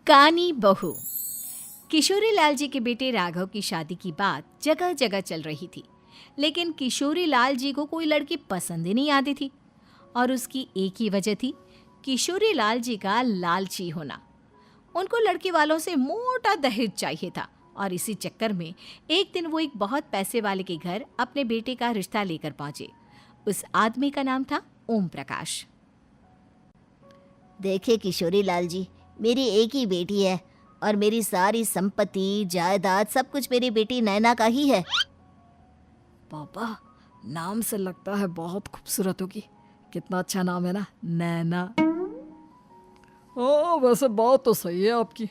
कानी बहू। किशोरी लाल जी के बेटे राघव की शादी की बात जगह जगह चल रही थी, लेकिन किशोरी लाल जी को कोई लड़की पसंद ही नहीं आती थी। और उसकी एक ही वजह थी, किशोरी लाल जी का लालची होना। उनको लड़की वालों से मोटा दहेज चाहिए था और इसी चक्कर में एक दिन वो एक बहुत पैसे वाले के घर अपने बेटे का रिश्ता लेकर पहुंचे। उस आदमी का नाम था ओम प्रकाश। देखिए किशोरी लाल जी, मेरी एक ही बेटी है और मेरी सारी संपत्ति जायदाद सब कुछ मेरी बेटी नैना का ही है। पापा, नाम से लगता है बहुत खूबसूरत होगी। कितना अच्छा नाम है ना, नैना। ओ, वैसे बात तो सही है आपकी।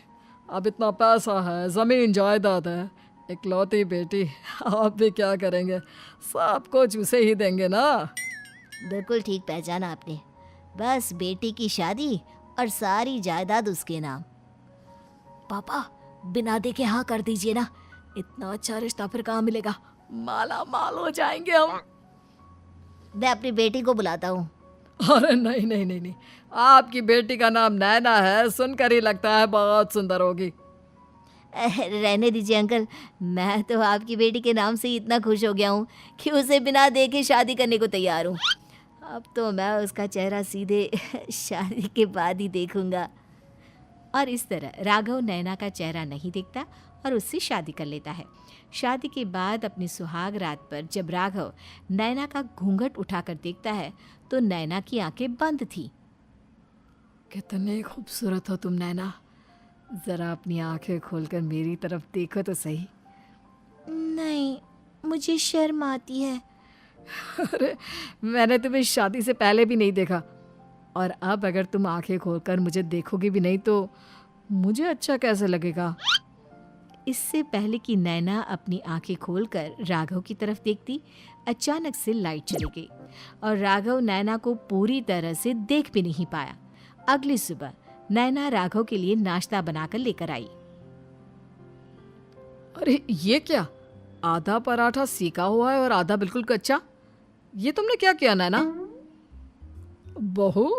अब इतना पैसा है, ज़मीन जायदाद है, इकलौती बेटी, आप भी क्या करेंगे? सब कुछ उसे ही देंगे ना। बिल्कुल ठीक पहचाना आपने। बस बेटी की शादी और सारी जायदाद उसके नाम। पापा, बिना देखे हाँ कर दीजिए ना। इतना अच्छा रिश्ता फिर कहाँ मिलेगा? माला माल हो जाएंगे हम। मैं अपनी बेटी को बुलाता हूँ। अरे नहीं नहीं नहीं नहीं, आपकी बेटी का नाम नैना है, सुनकर ही लगता है बहुत सुंदर होगी। रहने दीजिए अंकल, मैं तो आपकी बेटी के नाम से ही इतना खुश हो गया हूँ कि उसे बिना देखे शादी करने को तैयार हूँ। अब तो मैं उसका चेहरा सीधे शादी के बाद ही देखूंगा। और इस तरह राघव नैना का चेहरा नहीं देखता और उससे शादी कर लेता है। शादी के बाद अपनी सुहाग रात पर जब राघव नैना का घूंघट उठाकर देखता है तो नैना की आंखें बंद थी। कितनी खूबसूरत हो तुम नैना, जरा अपनी आंखें खोलकर मेरी तरफ देखो तो सही। नहीं, मुझे शर्म आती है। अरे, मैंने तुम्हें शादी से पहले भी नहीं देखा, और अब अगर तुम आंखें खोलकर मुझे देखोगी भी नहीं तो मुझे अच्छा कैसे लगेगा? इससे पहले कि नैना अपनी आंखें खोलकर राघव की तरफ देखती, अचानक से लाइट चली गई और राघव नैना को पूरी तरह से देख भी नहीं पाया। अगली सुबह नैना राघव के लिए नाश्ता बनाकर लेकर आई। अरे ये क्या, आधा पराठा सेका हुआ है और आधा बिल्कुल कच्चा। ये तुमने क्या किया नैना? बहू,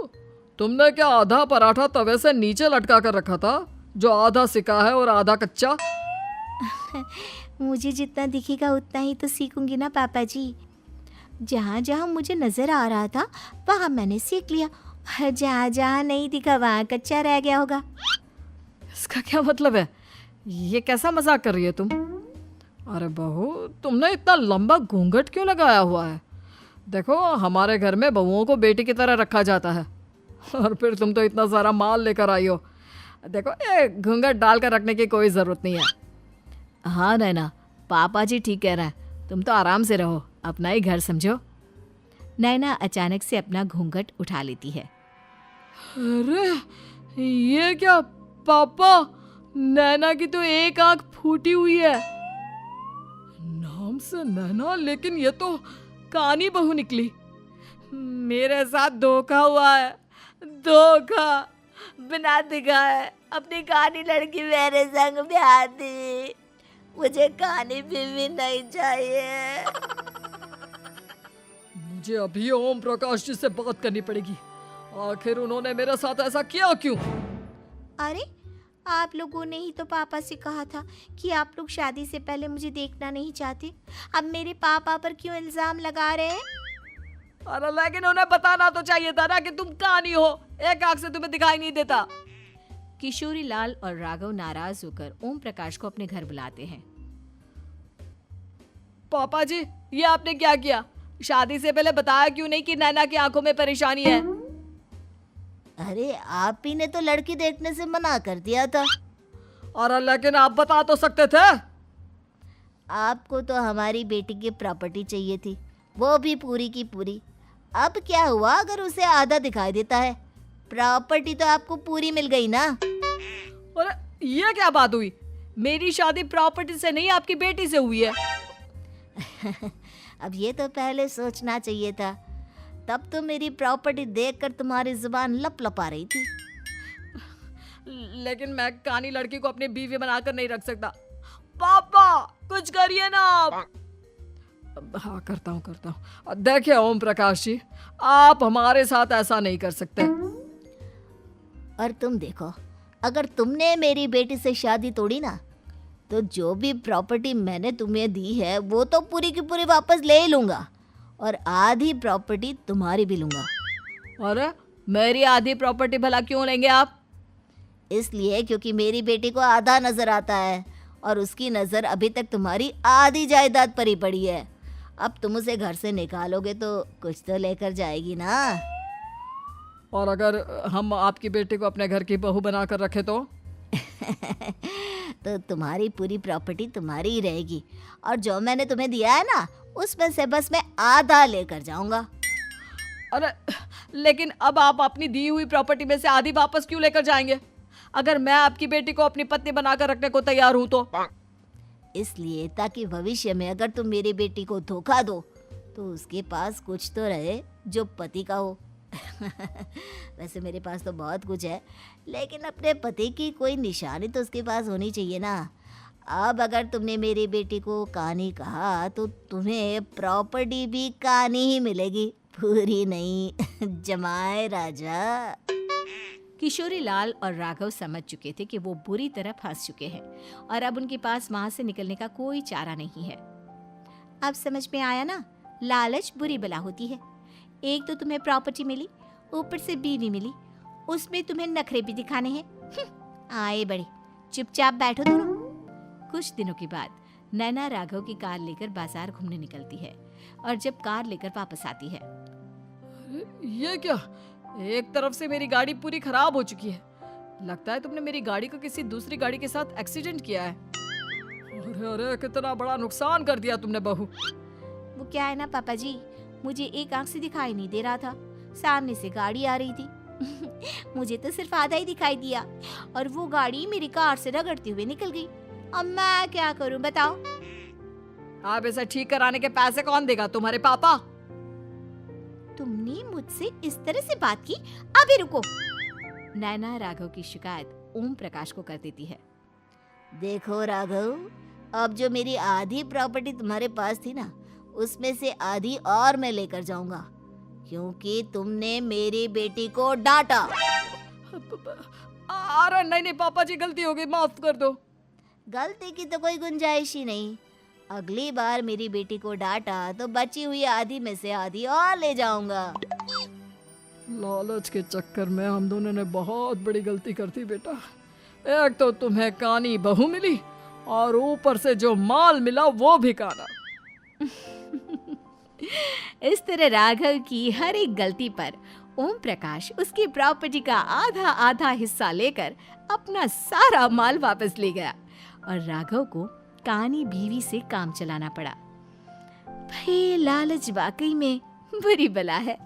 तुमने क्या आधा पराठा तवे से नीचे लटका कर रखा था, जो आधा सेका है और आधा कच्चा? मुझे जितना दिखेगा उतना ही तो सीखूंगी ना पापा जी। जहाँ जहाँ मुझे नजर आ रहा था वहाँ मैंने सीख लिया, जहाँ जहाँ नहीं दिखा वहाँ कच्चा रह गया होगा। इसका क्या मतलब है? ये कैसा मजाक कर रही है तुम? अरे बहू, तुमने इतना लंबा घूंघट क्यों लगाया हुआ है? देखो, हमारे घर में बहुओं को बेटी की तरह रखा जाता है, और फिर तुम तो इतना सारा माल लेकर आई हो। देखो, ये घूंघट डालकर रखने की कोई ज़रूरत नहीं है। हाँ नैना, पापा जी ठीक कह रहे हैं, तुम तो आराम से रहो, अपना ही घर समझो। नैना अचानक से अपना घूंघट उठा लेती है। अरे ये क्या पापा, नैना की तो एक आंख फूटी हुई है। नाम से नैना, लेकिन ये तो कानी बहू निकली। मेरे साथ धोखा हुआ है, धोखा। बिना दिखाए अपनी कानी लड़की मेरे संग ब्याह दी। मुझे कानी बीवी नहीं चाहिए। मुझे अभी ओम प्रकाश जी से बात करनी पड़ेगी। आखिर उन्होंने मेरे साथ ऐसा किया क्यों? अरे, आप लोगों ने ही तो पापा से कहा था कि आप लोग शादी से पहले मुझे देखना नहीं चाहते। अब मेरे पापा पर क्यों इल्जाम लगा रहे हैं? अरे लेकिन उन्हें बताना तो चाहिए था ना कि तुम कानी हो, एक आंख से तुम्हें दिखाई नहीं देता। किशोरी लाल और राघव नाराज होकर ओम प्रकाश को अपने घर बुलाते हैं। पापा जी, ये आपने क्या किया? शादी से पहले बताया क्यों नहीं कि नैना की आंखों में परेशानी है? अरे, आप ही ने तो लड़की देखने से मना कर दिया था। अरे लेकिन आप बता तो सकते थे। आपको तो हमारी बेटी की प्रॉपर्टी चाहिए थी, वो भी पूरी की पूरी। अब क्या हुआ अगर उसे आधा दिखाई देता है? प्रॉपर्टी तो आपको पूरी मिल गई ना। अरे ये क्या बात हुई? मेरी शादी प्रॉपर्टी से नहीं, आपकी बेटी से हुई है। अब ये तो पहले सोचना चाहिए था, तब तो मेरी प्रॉपर्टी देखकर तुम्हारी जुबान लप लपा रही थी। लेकिन मैं कानी लड़की को अपनी बीवी बनाकर नहीं रख सकता। पापा, कुछ करिए ना आप। हाँ, करता हूँ। देखिए ओम प्रकाश जी, आप हमारे साथ ऐसा नहीं कर सकते। और तुम देखो, अगर तुमने मेरी बेटी से शादी तोड़ी ना, तो जो भी प्रॉपर्टी मैंने तुम्हें दी है वो तो पूरी की पूरी वापस ले ही लूँगा, और आधी प्रॉपर्टी तुम्हारी भी लूँगा। अरे मेरी आधी प्रॉपर्टी भला क्यों लेंगे आप? इसलिए क्योंकि मेरी बेटी को आधा नज़र आता है और उसकी नज़र अभी तक तुम्हारी आधी जायदाद पर ही पड़ी है। अब तुम उसे घर से निकालोगे तो कुछ तो लेकर जाएगी ना। और अगर हम आपकी बेटी को अपने घर की बहू बना कर रखे तो? तो तुम्हारी पूरी प्रॉपर्टी तुम्हारी ही रहेगी, और जो मैंने तुम्हें दिया है ना, उसमें से बस मैं आधा लेकर जाऊंगा। अरे लेकिन अब आप अपनी दी हुई प्रॉपर्टी में से आधी वापस क्यों लेकर जाएंगे? अगर मैं आपकी बेटी को अपनी पत्नी बनाकर रखने को तैयार हूं तो? इसलिए ताकि भविष्य में अगर तुम मेरी बेटी को धोखा दो तो उसके पास कुछ तो रहे जो पति का हो। वैसे मेरे पास तो बहुत कुछ है, लेकिन अपने पति की कोई निशानी तो उसके पास होनी चाहिए ना। अब अगर तुमने मेरी बेटी को कानी कहा तो तुम्हें प्रॉपर्टी भी कानी ही मिलेगी, पूरी नहीं। जमाए राजा। किशोरी लाल और राघव समझ चुके थे कि वो बुरी तरह फंस चुके हैं और अब उनके पास वहां से निकलने का कोई चारा नहीं है। अब समझ में आया ना, लालच बुरी बला होती है। एक तो तुम्हें प्रॉपर्टी मिली, ऊपर से बीवी मिली, उसमें तुम्हें नखरे भी दिखाने हैं। आए बड़े, चुपचाप बैठो दोनों। कुछ दिनों के बाद नैना राघव की कार लेकर बाजार घूमने निकलती है और जब कार लेकर वापस आती है, ये क्या? एक तरफ से मेरी गाड़ी पूरी खराब हो चुकी है। लगता है तुमने मेरी गाड़ी को किसी दूसरी गाड़ी के साथ एक्सीडेंट किया है। अरे अरे कितना बड़ा नुकसान कर दिया तुमने बहू। वो क्या है ना पापा जी, मुझे एक आंख से दिखाई नहीं दे रहा था, सामने से गाड़ी आ रही थी। मुझे तो सिर्फ आधा ही दिखाई दिया और वो गाड़ी मेरी कार से रगड़ते हुए निकल गई। अब मैं क्या करूं बताओ? आप इसे ठीक कराने के पैसे कौन देगा? तुम्हारे पापा? तुमने मुझसे इस तरह से बात की? अभी रुको। नैना राघव की शिकायत ओम प्रकाश को कर देती है। देखो राघव, अब जो मेरी आधी प्रॉपर्टी तुम्हारे पास थी ना, उसमें से आधी और मैं लेकर जाऊंगा, क्योंकि तुमने मेरी बेटी को डांटा। अरे नहीं नहीं पापा जी, गलती हो गई, माफ कर दो। गलती की तो कोई गुंजाइश ही नहीं। अगली बार मेरी बेटी को डांटा तो बची हुई आधी में से आधी और ले जाऊंगा। लालच के चक्कर में हम दोनों ने बहुत बड़ी गलती कर दी बेटा। एक तो तुम्हें कानी बहू मिली और ऊपर से जो माल मिला वो भी काना। इस तरह राघव की हर एक गलती पर ओम प्रकाश उसकी प्रॉपर्टी का आधा आधा हिस्सा लेकर अपना सारा माल वापस ले गया और राघव को कानी बीवी से काम चलाना पड़ा। भाई लालच वाकई में बुरी बला है।